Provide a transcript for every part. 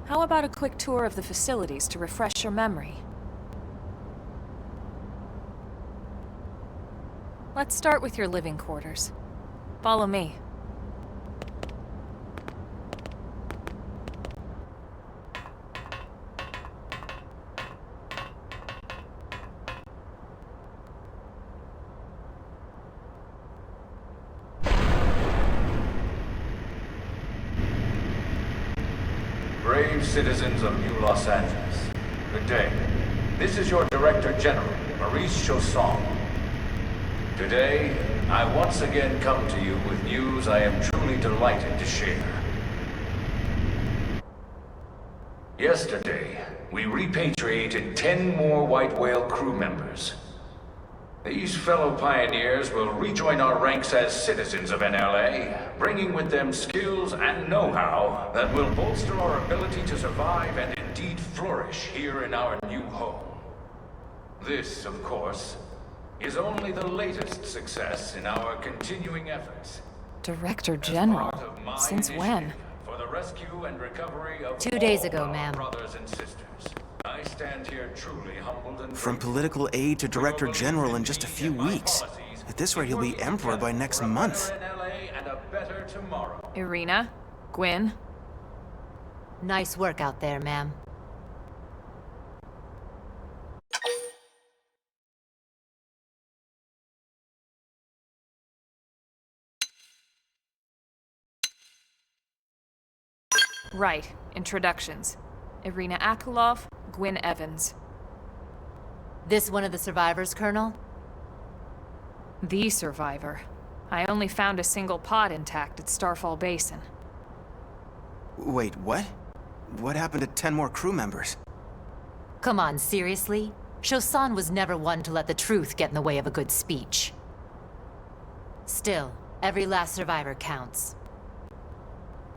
How about a quick tour of the facilities to refresh your memory? Let's start with your living quarters. Follow me. Brave citizens of New Los Angeles, good day. This is your Director General, Maurice Chausson. Today, I once again come to you with news I am truly delighted to share. Yesterday, we repatriated 10 more White Whale crew members. These fellow pioneers will rejoin our ranks as citizens of NLA, bringing with them skills and know-how that will bolster our ability to survive and indeed flourish here in our new home. This, of course, is only the latest success in our continuing efforts. Director General? Since when? For the rescue and recovery of 2 days ago, all ma'am. our brothers and sisters. I stand here truly humbled and From grateful. political aide to director general in just a few weeks. At this rate, he'll be emperor by next month. And a better tomorrow. Irina? Gwyn? Nice work out there, ma'am. Right. Introductions. Irina Akulov, Gwyn Evans. This one of the survivors, Colonel? The survivor. I only found a single pod intact at Starfall Basin. Wait, what? What happened to 10 more crew members? Come on, seriously? Chausson was never one to let the truth get in the way of a good speech. Still, every last survivor counts.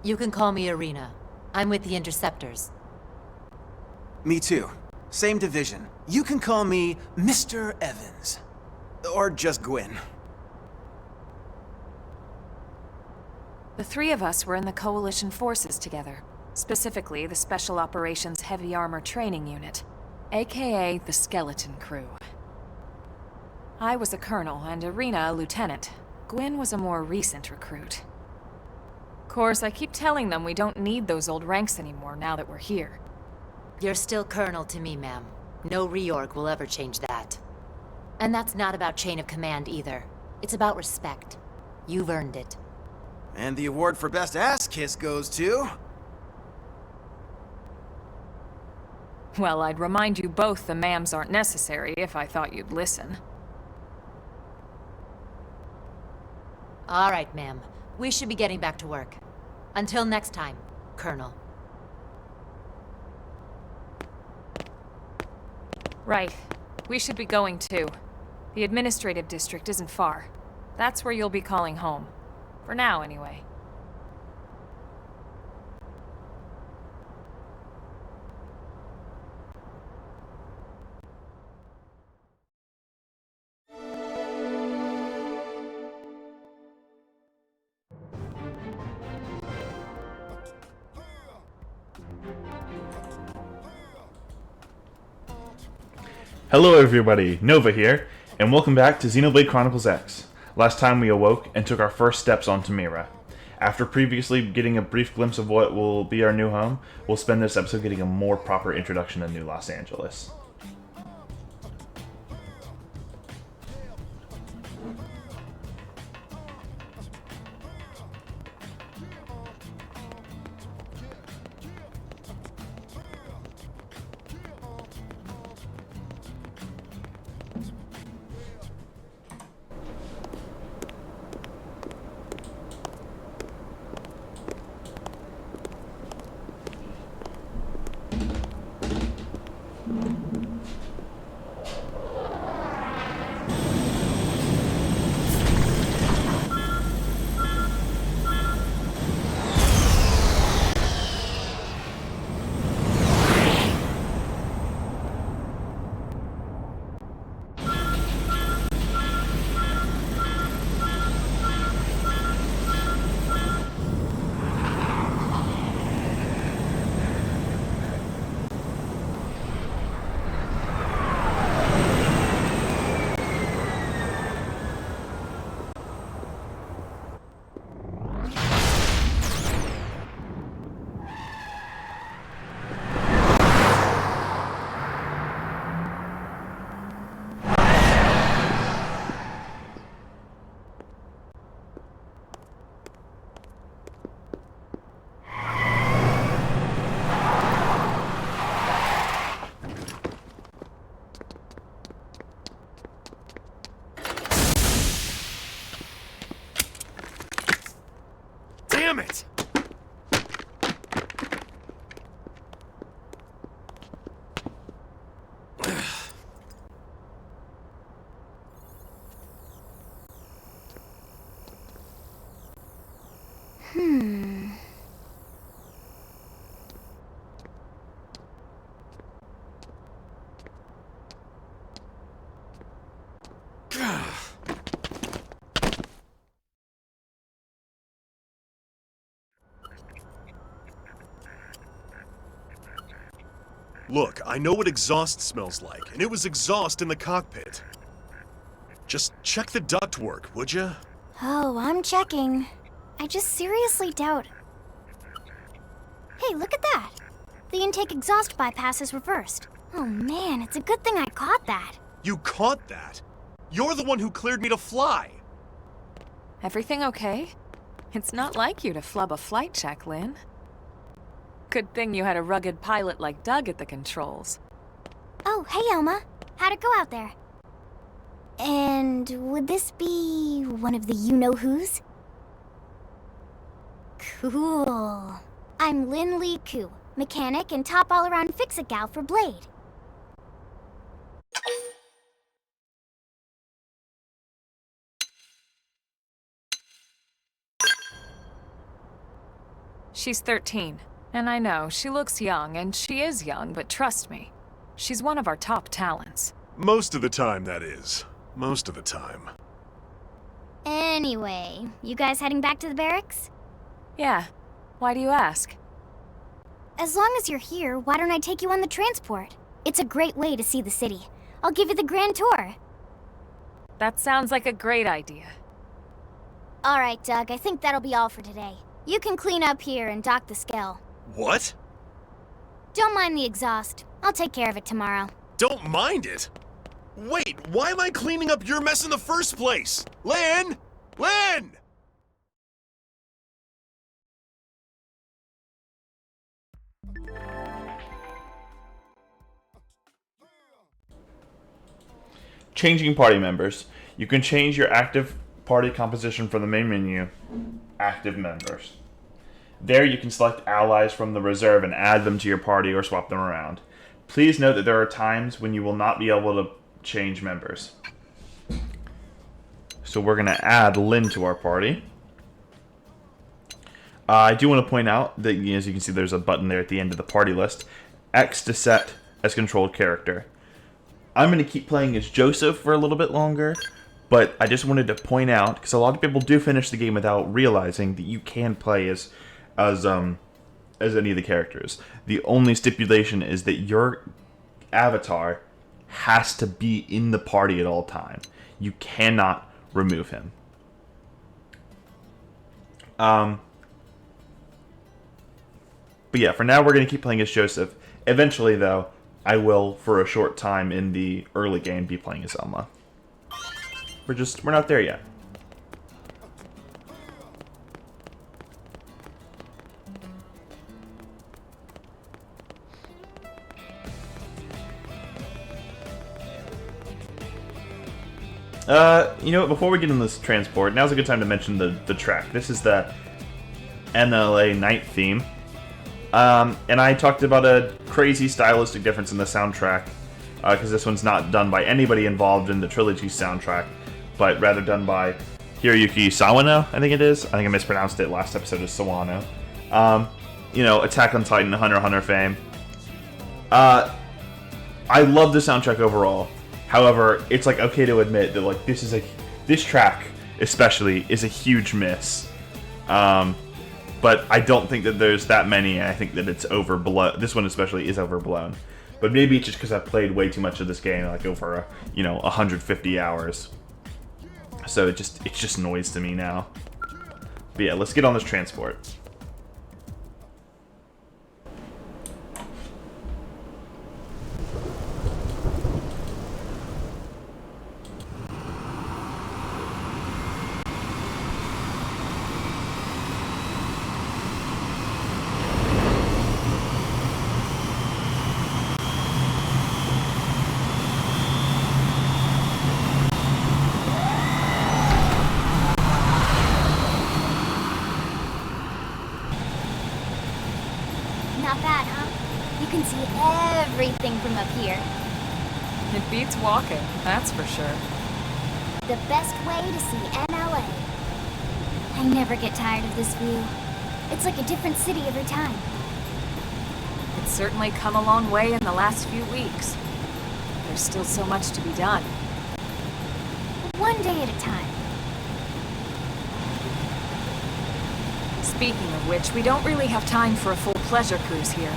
You can call me Irina. I'm with the Interceptors. Me too. Same division. You can call me Mr. Evans. Or just Gwyn. The three of us were in the Coalition forces together. Specifically, the Special Operations Heavy Armor Training Unit, aka the Skeleton Crew. I was a colonel and Irina a lieutenant. Gwyn was a more recent recruit. Of course, I keep telling them we don't need those old ranks anymore now that we're here. You're still Colonel to me, ma'am. No reorg will ever change that. And that's not about chain of command either. It's about respect. You've earned it. And the award for best ass kiss goes to... Well, I'd remind you both the ma'ams aren't necessary if I thought you'd listen. All right, ma'am. We should be getting back to work. Until next time, Colonel. Right. We should be going too. The administrative district isn't far. That's where you'll be calling home. For now, anyway. Hello everybody, Nova here, and welcome back to Xenoblade Chronicles X. Last time we awoke and took our first steps onto Mira. After previously getting a brief glimpse of what will be our new home, we'll spend this episode getting a more proper introduction to New Los Angeles. Damn it! Look, I know what exhaust smells like, and it was exhaust in the cockpit. Just check the ductwork, would you? Oh, I'm checking. I just seriously doubt... Hey, look at that! The intake exhaust bypass is reversed. Oh man, it's a good thing I caught that. You caught that? You're the one who cleared me to fly! Everything okay? It's not like you to flub a flight check, Lynn. Good thing you had a rugged pilot like Doug at the controls. Oh, hey Elma. How'd it go out there? And would this be one of the you-know-whos? Cool. I'm Lynn Lee Koo, mechanic and top all-around fix-it gal for Blade. She's 13, and I know, she looks young, and she is young, but trust me, she's one of our top talents. Most of the time, that is. Most of the time. Anyway, you guys heading back to the barracks? Yeah, why do you ask? As long as you're here, why don't I take you on the transport? It's a great way to see the city. I'll give you the grand tour. That sounds like a great idea. All right, Doug, I think that'll be all for today. You can clean up here and dock the Skell. What? Don't mind the exhaust. I'll take care of it tomorrow. Don't mind it? Wait, why am I cleaning up your mess in the first place? Lynn! Lynn! Changing party members. You can change your active party composition from the main menu. Active members. There you can select allies from the reserve and add them to your party or swap them around. Please note that there are times when you will not be able to change members. So we're going to add Lynn to our party. I do want to point out that, as you can see, there's a button there at the end of the party list. X to set as controlled character. I'm going to keep playing as Joseph for a little bit longer, but I just wanted to point out, because a lot of people do finish the game without realizing that you can play as any of the characters. The only stipulation is that your avatar has to be in the party at all time. You cannot remove him. But yeah, for now we're going to keep playing as Joseph. Eventually, though, I will, for a short time in the early game, be playing as Elma. We're not there yet. You know what, before we get in this transport, now's a good time to mention the track. This is the NLA night theme. And I talked about a crazy stylistic difference in the soundtrack, because this one's not done by anybody involved in the trilogy soundtrack, but rather done by Hiroyuki Sawano, I think it is. I think I mispronounced it last episode as Sawano. You know, Attack on Titan, Hunter x Hunter fame. I love the soundtrack overall. However, it's like okay to admit that like this track especially is a huge miss. But I don't think that there's that many, and I think that it's overblown. This one especially is overblown. But maybe it's just because I've played way too much of this game, like over 150 hours. So it's just noise to me now. But yeah, let's get on this transport. Not bad, huh? You can see everything from up here. It beats walking, that's for sure. The best way to see NLA. I never get tired of this view. It's like a different city every time. It's certainly come a long way in the last few weeks. There's still so much to be done. One day at a time. Speaking of which, we don't really have time for a full pleasure cruise here.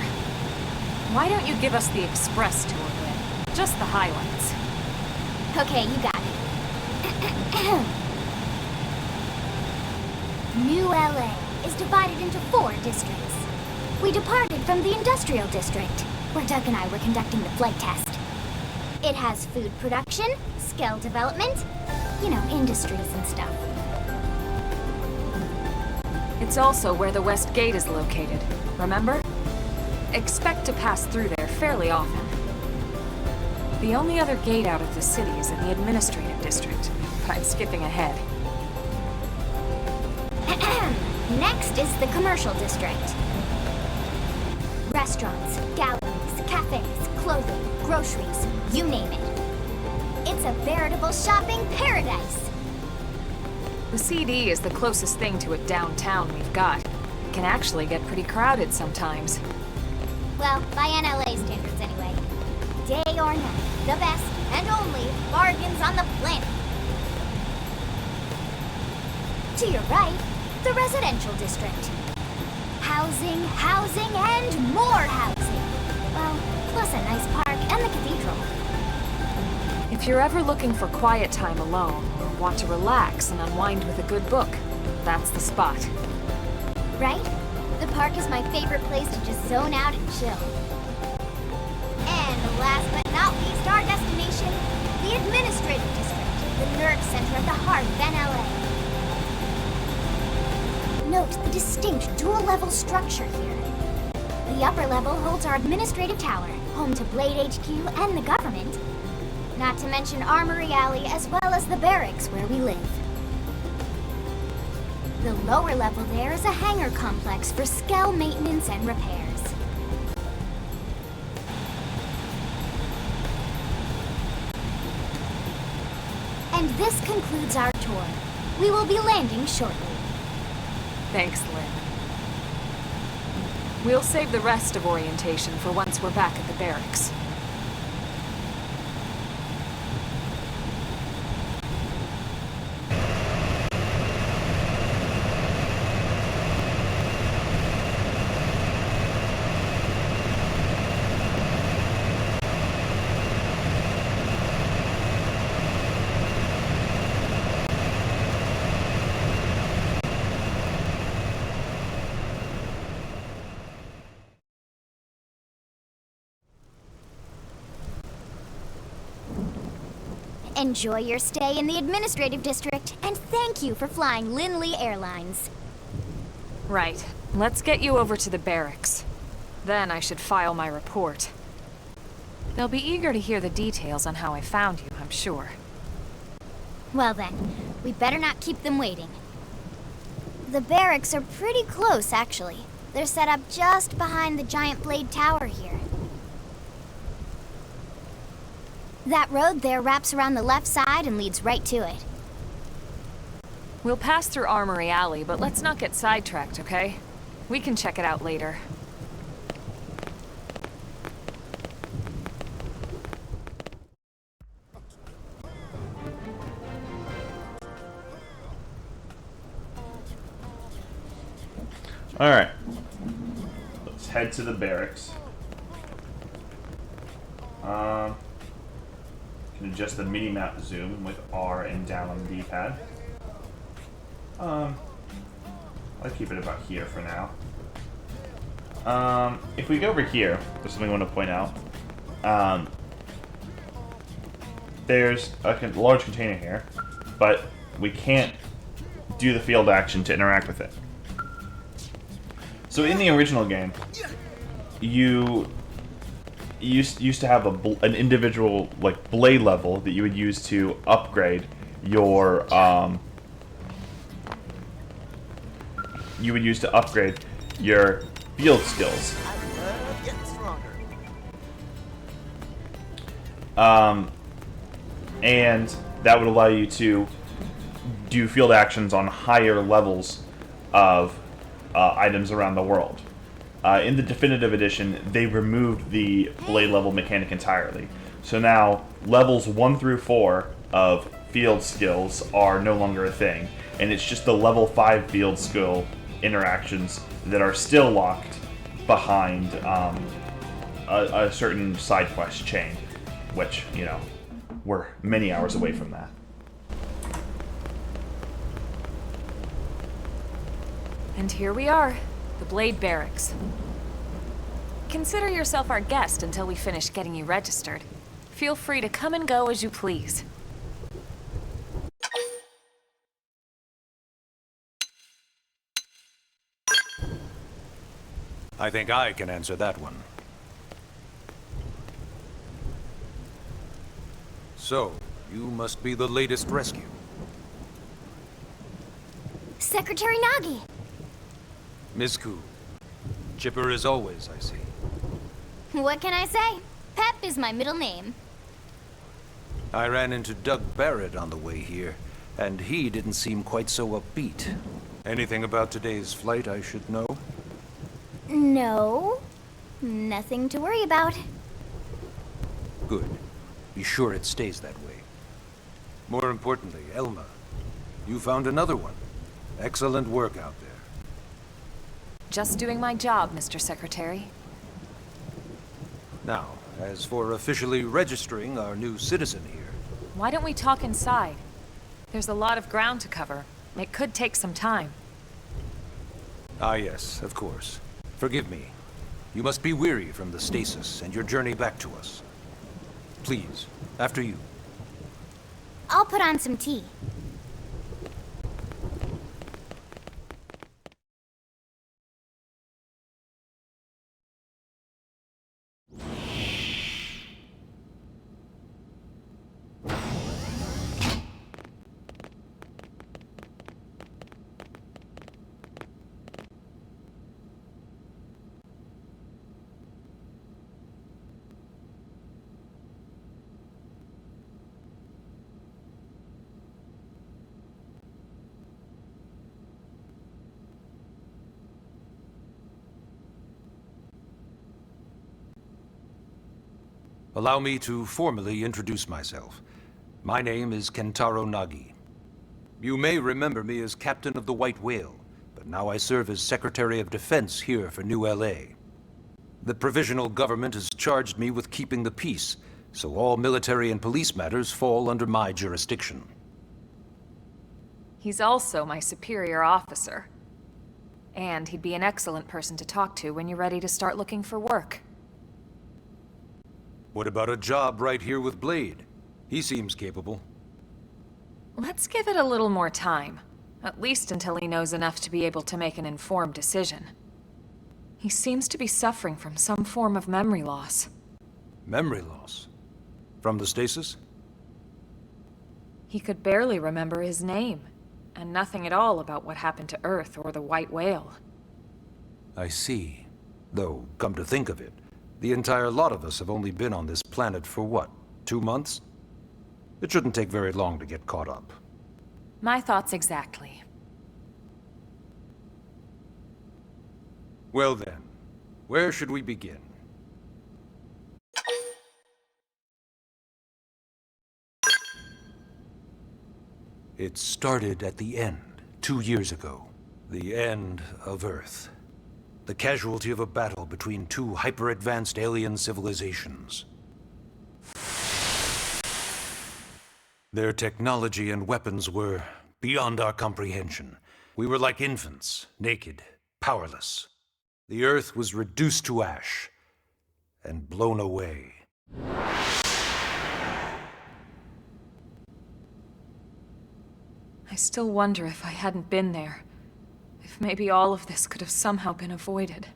Why don't you give us the express tour then? Just the highlights. Okay, you got it. New LA is divided into 4 districts. We departed from the industrial district, where Doug and I were conducting the flight test. It has food production, skill development, you know, industries and stuff. It's also where the West Gate is located, remember? Expect to pass through there fairly often. The only other gate out of the city is in the administrative district, but I'm skipping ahead. Next is the commercial district. Restaurants, galleries, cafes, clothing, groceries, you name it. It's a veritable shopping paradise. The CD is the closest thing to a downtown we've got. It can actually get pretty crowded sometimes. Well, by NLA standards anyway. Day or night, the best and only bargains on the planet. To your right, the residential district. Housing, housing, and more housing. Well, plus a nice park and the cathedral. If you're ever looking for quiet time alone, or want to relax and unwind with a good book, that's the spot. Right? The park is my favorite place to just zone out and chill. And last but not least, our destination, the administrative district, the nerve center at the heart of NLA. Note the distinct dual-level structure here. The upper level holds our administrative tower, home to Blade HQ and the government. Not to mention Armory Alley as well as the barracks where we live. The lower level there is a hangar complex for Skell maintenance and repairs. And this concludes our tour. We will be landing shortly. Thanks, Lynn. We'll save the rest of orientation for once we're back at the barracks. Enjoy your stay in the administrative district, and thank you for flying Lindley Airlines. Right. Let's get you over to the barracks. Then I should file my report. They'll be eager to hear the details on how I found you, I'm sure. Well then, we better not keep them waiting. The barracks are pretty close, actually. They're set up just behind the giant blade tower here. That road there wraps around the left side and leads right to it. We'll pass through Armory Alley, but let's not get sidetracked, okay? We can check it out later. Alright. Let's head to the barracks. Can adjust the mini-map zoom with R and down on the D-pad. I'll keep it about here for now. If we go over here, there's something I want to point out. There's a large container here, but we can't do the field action to interact with it. So in the original game, you used to have an individual like blade level that you would use to upgrade your field skills. and that would allow you to do field actions on higher levels of items around the world. In the definitive edition, they removed the blade level mechanic entirely. So now, levels 1 through 4 of field skills are no longer a thing, and it's just the level 5 field skill interactions that are still locked behind a certain side quest chain, which, you know, we're many hours away from that. And here we are, the Blade Barracks. Consider yourself our guest until we finish getting you registered. Feel free to come and go as you please. I think I can answer that one. So, you must be the latest rescue. Secretary Nagi! Ms. Koo. Chipper as always, I see. What can I say? Pep is my middle name. I ran into Doug Barrett on the way here, and he didn't seem quite so upbeat. Anything about today's flight I should know? No. Nothing to worry about. Good. Be sure it stays that way. More importantly, Elma, you found another one. Excellent work out there. Just doing my job, Mr. Secretary. Now, as for officially registering our new citizen here... Why don't we talk inside? There's a lot of ground to cover. It could take some time. Ah yes, of course. Forgive me. You must be weary from the stasis and your journey back to us. Please, after you. I'll put on some tea. Allow me to formally introduce myself. My name is Kentaro Nagi. You may remember me as Captain of the White Whale, but now I serve as Secretary of Defense here for New LA. The provisional government has charged me with keeping the peace, so all military and police matters fall under my jurisdiction. He's also my superior officer. And he'd be an excellent person to talk to when you're ready to start looking for work. What about a job right here with Blade? He seems capable. Let's give it a little more time. At least until he knows enough to be able to make an informed decision. He seems to be suffering from some form of memory loss. Memory loss? From the stasis? He could barely remember his name, and nothing at all about what happened to Earth or the White Whale. I see. Though, come to think of it, the entire lot of us have only been on this planet for what, 2 months? It shouldn't take very long to get caught up. My thoughts exactly. Well then, where should we begin? It started at the end, 2 years ago. The end of Earth. The casualty of a battle between two hyper-advanced alien civilizations. Their technology and weapons were beyond our comprehension. We were like infants, naked, powerless. The Earth was reduced to ash and blown away. I still wonder if I hadn't been there. If maybe all of this could have somehow been avoided.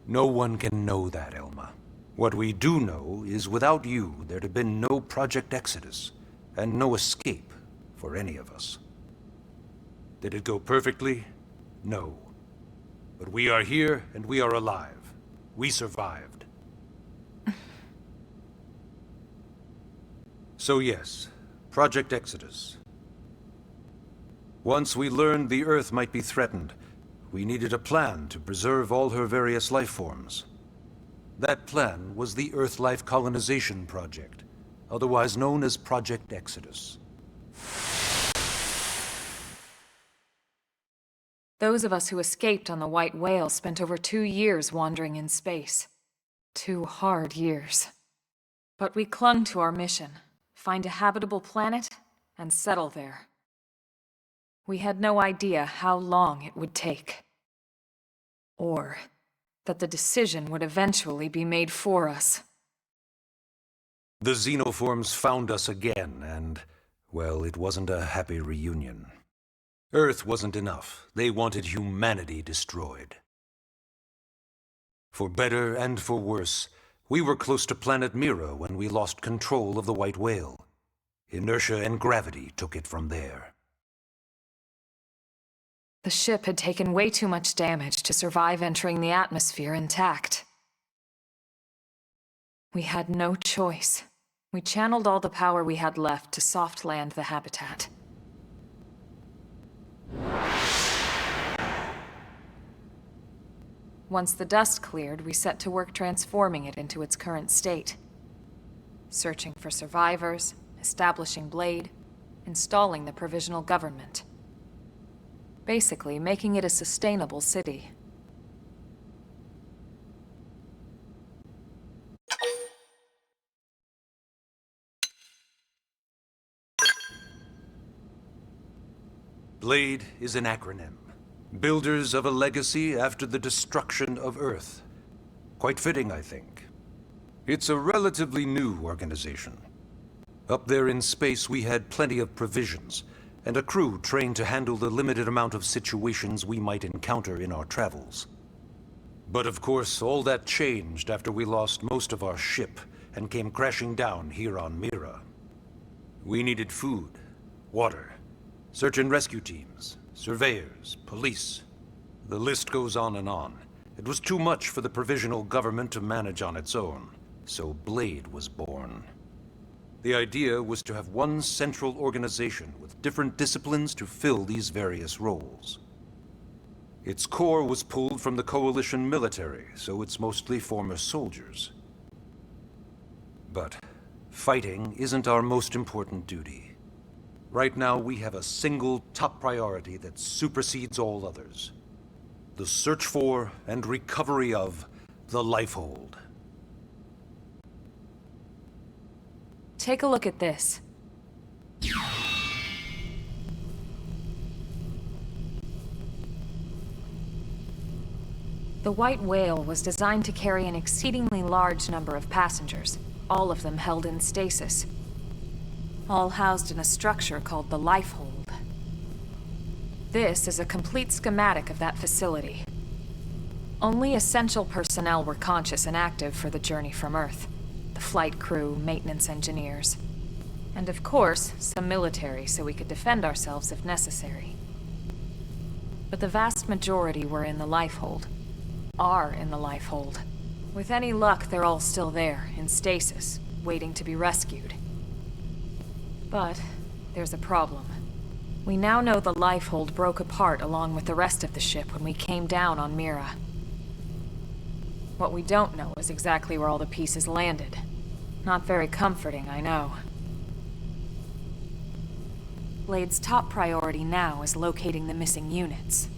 No one can know that, Elma. What we do know is without you, there'd have been no Project Exodus, and no escape for any of us. Did it go perfectly? No. But we are here, and we are alive. We survived. So yes, Project Exodus. Once we learned the Earth might be threatened, we needed a plan to preserve all her various life forms. That plan was the Earth Life Colonization Project, otherwise known as Project Exodus. Those of us who escaped on the White Whale spent over 2 years wandering in space. 2 hard years. But we clung to our mission, find a habitable planet, and settle there. We had no idea how long it would take. Or that the decision would eventually be made for us. The xenoforms found us again, and, well, it wasn't a happy reunion. Earth wasn't enough. They wanted humanity destroyed. For better and for worse, we were close to planet Mira when we lost control of the White Whale. Inertia and gravity took it from there. The ship had taken way too much damage to survive entering the atmosphere intact. We had no choice. We channeled all the power we had left to soft land the habitat. Once the dust cleared, we set to work transforming it into its current state. Searching for survivors, establishing Blade, installing the provisional government. Basically, making it a sustainable city. Blade is an acronym. Builders of a legacy after the destruction of Earth. Quite fitting, I think. It's a relatively new organization. Up there in space, we had plenty of provisions, and a crew trained to handle the limited amount of situations we might encounter in our travels. But of course, all that changed after we lost most of our ship and came crashing down here on Mira. We needed food, water, search and rescue teams, surveyors, police. The list goes on and on. It was too much for the provisional government to manage on its own, so Blade was born. The idea was to have one central organization with different disciplines to fill these various roles. Its core was pulled from the Coalition military, so it's mostly former soldiers. But fighting isn't our most important duty. Right now, we have a single top priority that supersedes all others. The search for and recovery of the Lifehold. Take a look at this. The White Whale was designed to carry an exceedingly large number of passengers, all of them held in stasis. All housed in a structure called the Lifehold. This is a complete schematic of that facility. Only essential personnel were conscious and active for the journey from Earth. The flight crew, maintenance engineers, and of course, some military so we could defend ourselves if necessary. But the vast majority were in the Lifehold. Are in the Lifehold. With any luck, they're all still there, in stasis, waiting to be rescued. But there's a problem. We now know the Lifehold broke apart along with the rest of the ship when we came down on Mira. What we don't know is exactly where all the pieces landed. Not very comforting, I know. Blade's top priority now is locating the missing units.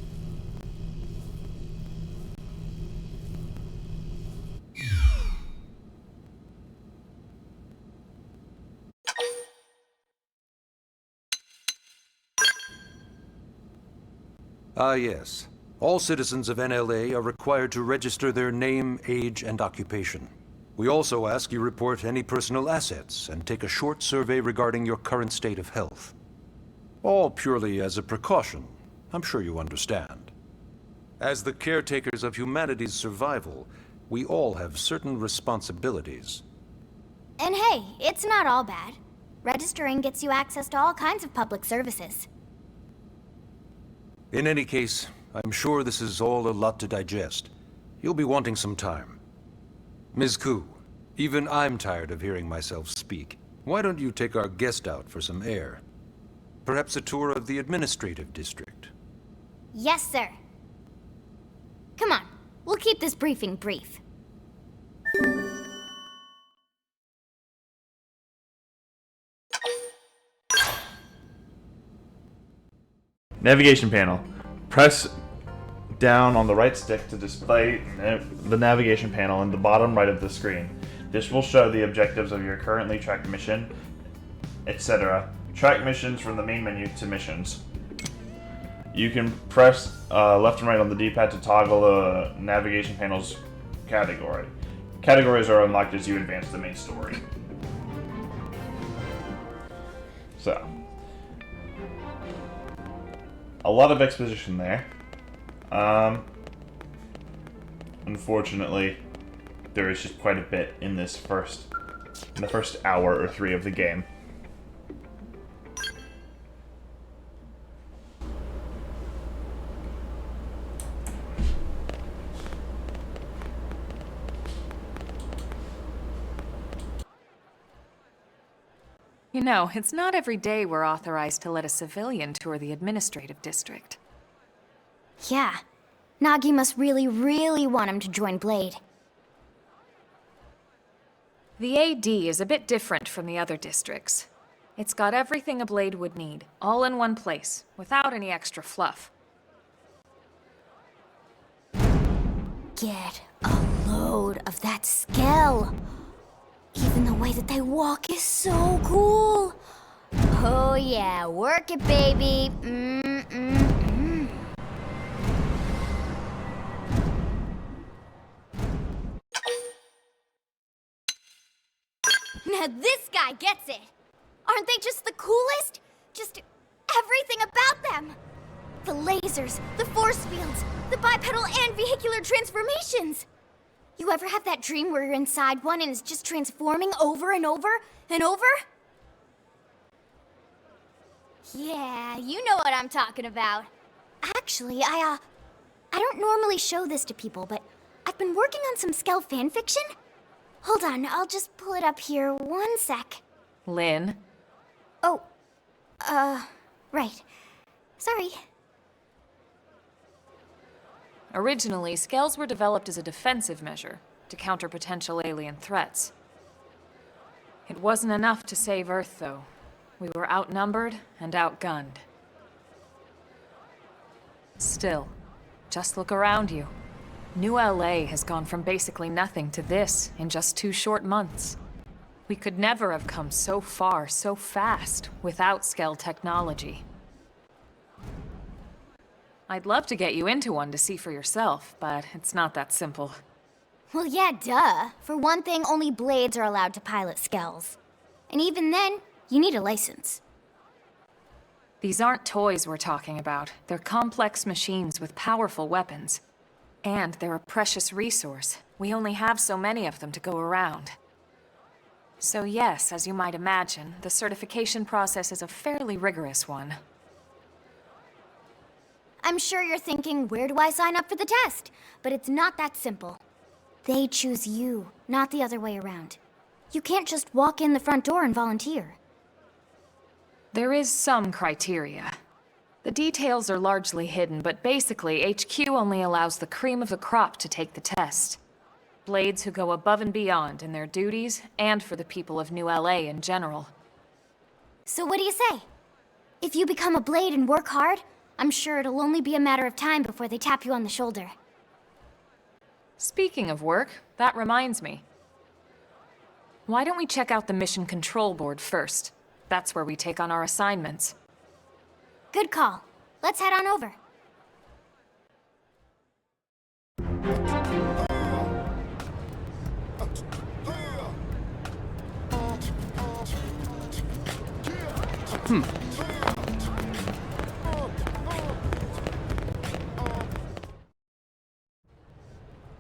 Ah, yes. All citizens of NLA are required to register their name, age, and occupation. We also ask you report any personal assets and take a short survey regarding your current state of health. All purely as a precaution. I'm sure you understand. As the caretakers of humanity's survival, we all have certain responsibilities. And hey, it's not all bad. Registering gets you access to all kinds of public services. In any case, I'm sure this is all a lot to digest. You'll be wanting some time. Ms. Koo, even I'm tired of hearing myself speak. Why don't you take our guest out for some air? Perhaps a tour of the administrative district. Yes, sir. Come on, we'll keep this briefing brief. Navigation panel. Press down on the right stick to display the navigation panel in the bottom right of the screen. This will show the objectives of your currently tracked mission, etc. Track missions from the main menu to missions. You can press left and right on the D-pad to toggle the navigation panel's category. Categories are unlocked as you advance the main story. So, a lot of exposition there. Unfortunately, there is just quite a bit in the first hour or 3 of the game. You know, it's not every day we're authorized to let a civilian tour the administrative district. Yeah. Nagi must really, really want him to join Blade. The AD is a bit different from the other districts. It's got everything a Blade would need, all in one place, without any extra fluff. Get a load of that scale. Even the way that they walk is so cool. Oh yeah, work it, baby. Now this guy gets it. Aren't they just the coolest? Just everything about them. The lasers, the force fields, the bipedal and vehicular transformations. You ever have that dream where you're inside one and it's just transforming over and over and over? Yeah, you know what I'm talking about. Actually, I don't normally show this to people, but I've been working on some Skell fanfiction. Hold on, I'll just pull it up here 1 sec. Lynn? Oh, right. Sorry. Originally, Skells were developed as a defensive measure to counter potential alien threats. It wasn't enough to save Earth, though. We were outnumbered and outgunned. Still, just look around you. New LA has gone from basically nothing to this in just 2 short months. We could never have come so far so fast without Skell technology. I'd love to get you into one to see for yourself, but it's not that simple. Well, yeah, duh. For one thing, only Blades are allowed to pilot Skells. And even then, you need a license. These aren't toys we're talking about. They're complex machines with powerful weapons. And they're a precious resource. We only have so many of them to go around. So yes, as you might imagine, the certification process is a fairly rigorous one. I'm sure you're thinking, where do I sign up for the test? But it's not that simple. They choose you, not the other way around. You can't just walk in the front door and volunteer. There is some criteria. The details are largely hidden, but basically, HQ only allows the cream of the crop to take the test. Blades who go above and beyond in their duties, and for the people of New LA in general. So what do you say? If you become a Blade and work hard, I'm sure it'll only be a matter of time before they tap you on the shoulder. Speaking of work, that reminds me. Why don't we check out the mission control board first? That's where we take on our assignments. Good call. Let's head on over.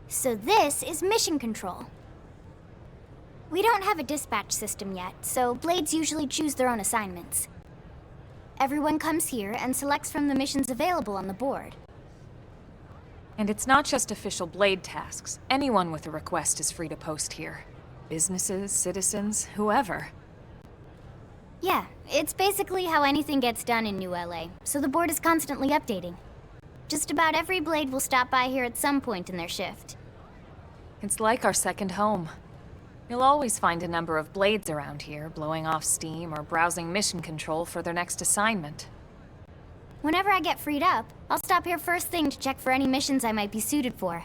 So this is mission control. We don't have a dispatch system yet, so Blades usually choose their own assignments. Everyone comes here and selects from the missions available on the board. And it's not just official Blade tasks. Anyone with a request is free to post here. Businesses, citizens, whoever. Yeah, it's basically how anything gets done in New LA, so the board is constantly updating. Just about every blade will stop by here at some point in their shift. It's like our second home. You'll always find a number of blades around here, blowing off steam or browsing mission control for their next assignment. Whenever I get freed up, I'll stop here first thing to check for any missions I might be suited for.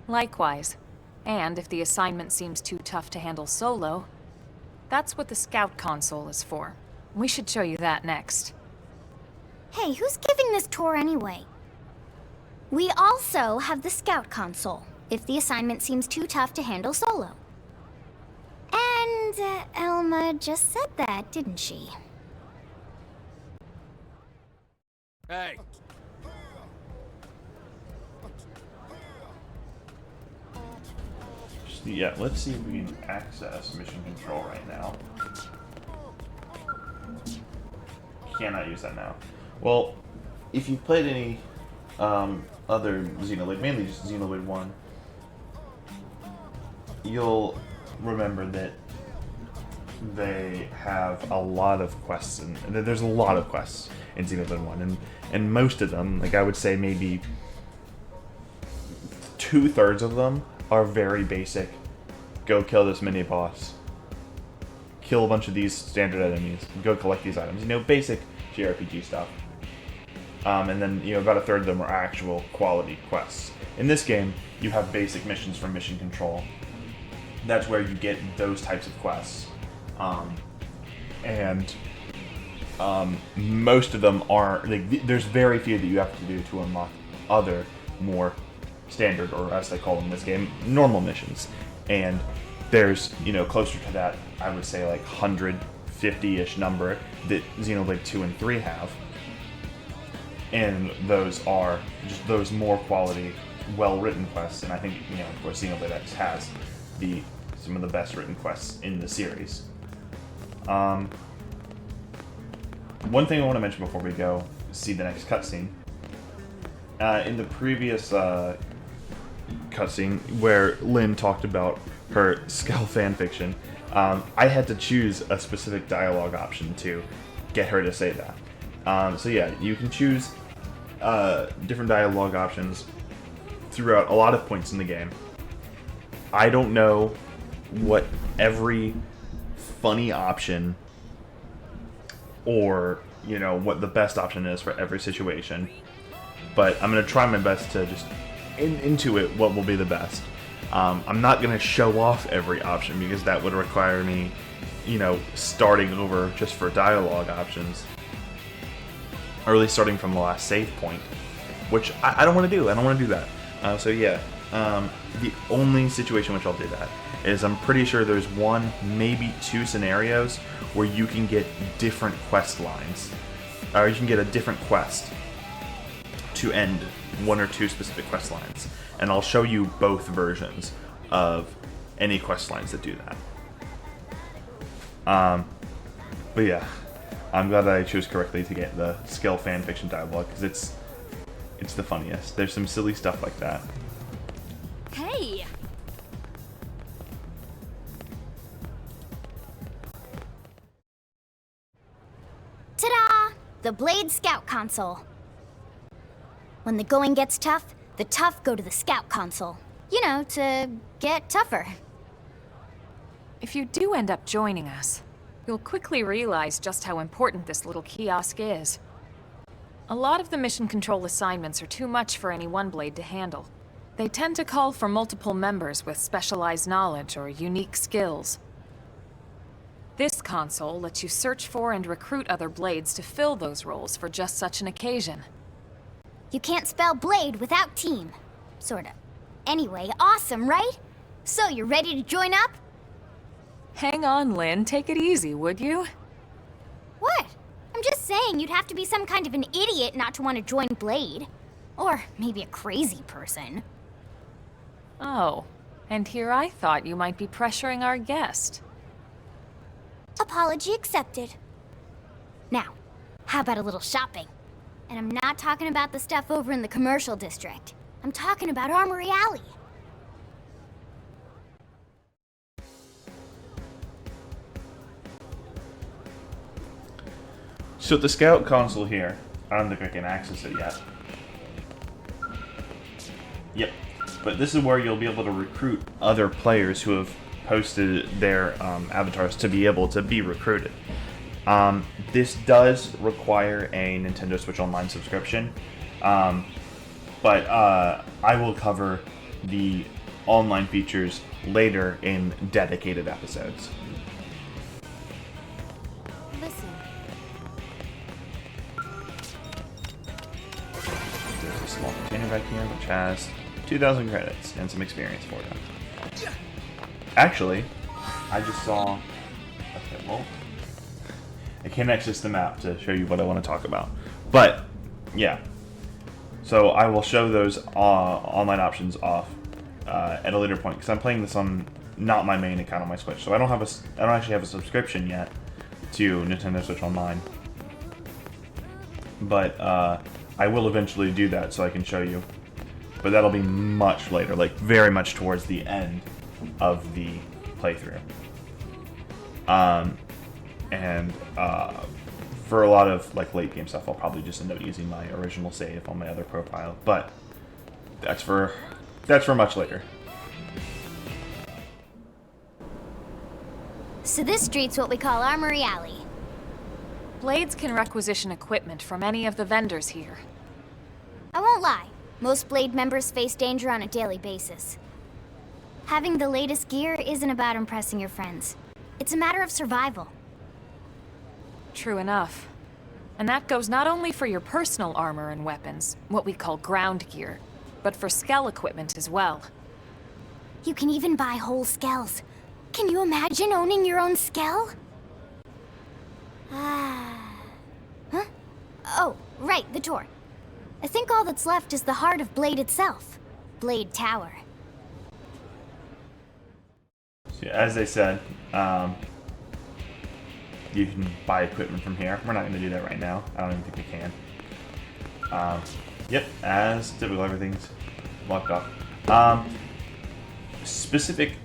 Likewise. And if the assignment seems too tough to handle solo, that's what the scout console is for. We should show you that next. Hey, who's giving this tour anyway? We also have the scout console, if the assignment seems too tough to handle solo. And Elma just said that, didn't she? Hey! Yeah, let's see if we can access mission control right now. Cannot use that now. Well, if you've played any other Xenoblade, mainly just Xenoblade 1, you'll remember that they have a lot of quests, and there's a lot of quests in Xenoblade 1, and most of them, like I would say maybe 2/3 of them, are very basic. Go kill this mini boss. Kill a bunch of these standard enemies. Go collect these items. You know, basic JRPG stuff. And then, you know, about 1/3 of them are actual quality quests. In this game, you have basic missions from Mission Control. That's where you get those types of quests. Most of them are, like, there's very few that you have to do to unlock other, more standard, or as they call them in this game, normal missions. And there's, you know, closer to that, I would say like 150-ish number that Xenoblade 2 and 3 have. And those are just those more quality, well-written quests. And I think, you know, of course, Xenoblade X has some of the best written quests in the series. One thing I want to mention before we go see the next cutscene. In the previous cutscene where Lynn talked about her Skell fanfiction, I had to choose a specific dialogue option to get her to say that. So yeah, you can choose different dialogue options throughout a lot of points in the game. I don't know what every funny option or, you know, what the best option is for every situation, but I'm going to try my best to just intuit what will be the best. I'm not going to show off every option because that would require me, you know, starting over just for dialogue options. Or at least starting from the last save point, which I don't want to do. I don't want to do that. So yeah, the only situation which I'll do that is I'm pretty sure there's one, maybe two scenarios where you can get different quest lines. Or you can get a different quest to end one or two specific quest lines. And I'll show you both versions of any quest lines that do that. But yeah, I'm glad that I chose correctly to get the Skell fanfiction dialogue, because it's the funniest. There's some silly stuff like that. Hey! Ta-da! The Blade Scout Console. When the going gets tough, the tough go to the Scout Console. You know, to get tougher. If you do end up joining us, you'll quickly realize just how important this little kiosk is. A lot of the mission control assignments are too much for any one blade to handle. They tend to call for multiple members with specialized knowledge or unique skills. This console lets you search for and recruit other blades to fill those roles for just such an occasion. You can't spell blade without team. Sorta. Anyway, awesome, right? So, you're ready to join up? Hang on, Lynn. Take it easy, would you? What? I'm just saying you'd have to be some kind of an idiot not to want to join Blade. Or maybe a crazy person. Oh, and here I thought you might be pressuring our guest. Apology accepted. Now, how about a little shopping? And I'm not talking about the stuff over in the commercial district. I'm talking about Armory Alley. So the Scout console here, I don't think I can access it yet. Yep. But this is where you'll be able to recruit other players who have posted their avatars to be able to be recruited. This does require a Nintendo Switch Online subscription, but I will cover the online features later in dedicated episodes. Listen. There's a small container back here which has 2,000 credits and some experience for you. Actually, I just saw... Okay, well... I can't access the map to show you what I want to talk about. But, yeah. So I will show those online options off at a later point, because I'm playing this on not my main account on my Switch. So I don't actually have a subscription yet to Nintendo Switch Online. But I will eventually do that so I can show you. But that'll be much later, like very much towards the end of the playthrough. And for a lot of like late game stuff, I'll probably just end up using my original save on my other profile. But that's for much later. So this street's what we call Armory Alley. Blades can requisition equipment from any of the vendors here. I won't lie, most Blade members face danger on a daily basis. Having the latest gear isn't about impressing your friends. It's a matter of survival. True enough. And that goes not only for your personal armor and weapons, what we call ground gear, but for skell equipment as well. You can even buy whole skells. Can you imagine owning your own skell? Huh? Oh, right, the door. I think all that's left is the heart of Blade itself. Blade Tower. So as they said, you can buy equipment from here. We're not going to do that right now. I don't even think we can. Yep, as typical, everything's locked off. Specific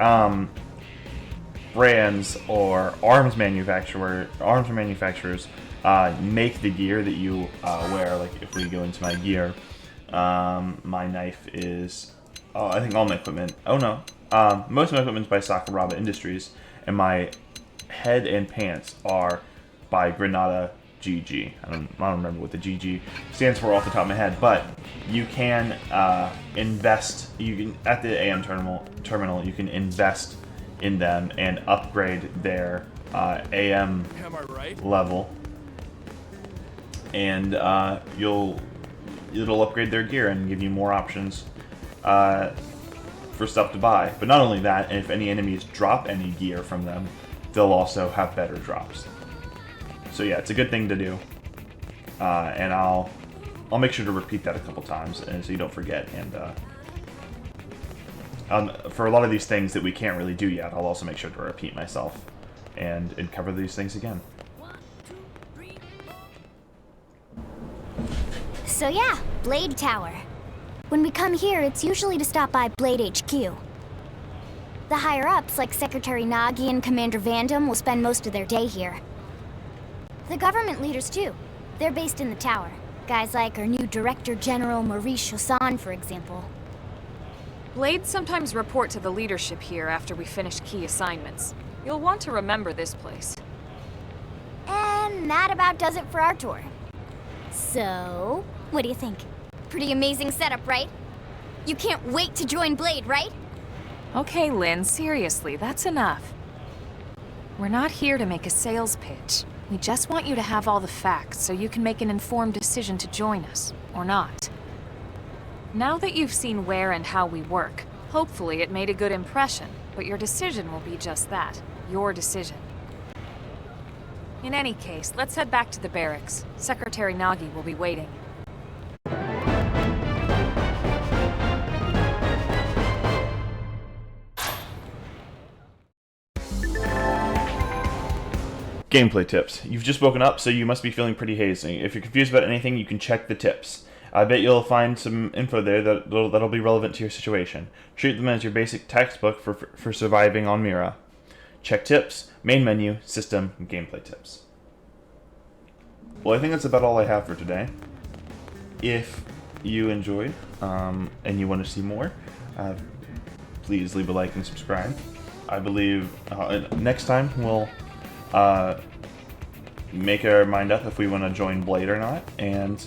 brands or arms manufacturers make the gear that you wear. Like if we go into my gear, my knife is, I think all my equipment. Oh no, most of my equipment is by Sakuraba Industries, and my head and pants are by Granada GG. I don't remember what the GG stands for off the top of my head, but you can invest. You can at the AM terminal. You can invest in them and upgrade their AM level, and it'll upgrade their gear and give you more options for stuff to buy. But not only that, if any enemies drop any gear from them, they'll also have better drops. So yeah, it's a good thing to do, and I'll make sure to repeat that a couple times, and so you don't forget. And for a lot of these things that we can't really do yet, I'll also make sure to repeat myself and cover these things again. So yeah, Blade Tower. When we come here, it's usually to stop by Blade HQ. The higher-ups, like Secretary Nagi and Commander Vandam, will spend most of their day here. The government leaders, too. They're based in the tower. Guys like our new Director General Maurice Chausson, for example. Blades sometimes report to the leadership here after we finish key assignments. You'll want to remember this place. And that about does it for our tour. So, what do you think? Pretty amazing setup, right? You can't wait to join Blade, right? Okay, Lynn, seriously, that's enough. We're not here to make a sales pitch. We just want you to have all the facts so you can make an informed decision to join us, or not. Now that you've seen where and how we work, hopefully it made a good impression, but your decision will be just that, your decision. In any case, let's head back to the barracks. Secretary Nagi will be waiting. Gameplay tips. You've just woken up, so you must be feeling pretty hazy. If you're confused about anything, you can check the tips. I bet you'll find some info there that'll be relevant to your situation. Treat them as your basic textbook for surviving on Mira. Check tips, main menu, system, and gameplay tips. Well, I think that's about all I have for today. If you enjoyed and you want to see more, please leave a like and subscribe. I believe next time we'll make our mind up if we want to join Blade or not, and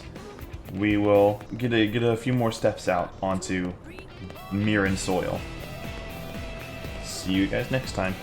we will get a few more steps out onto Miran soil. See you guys next time.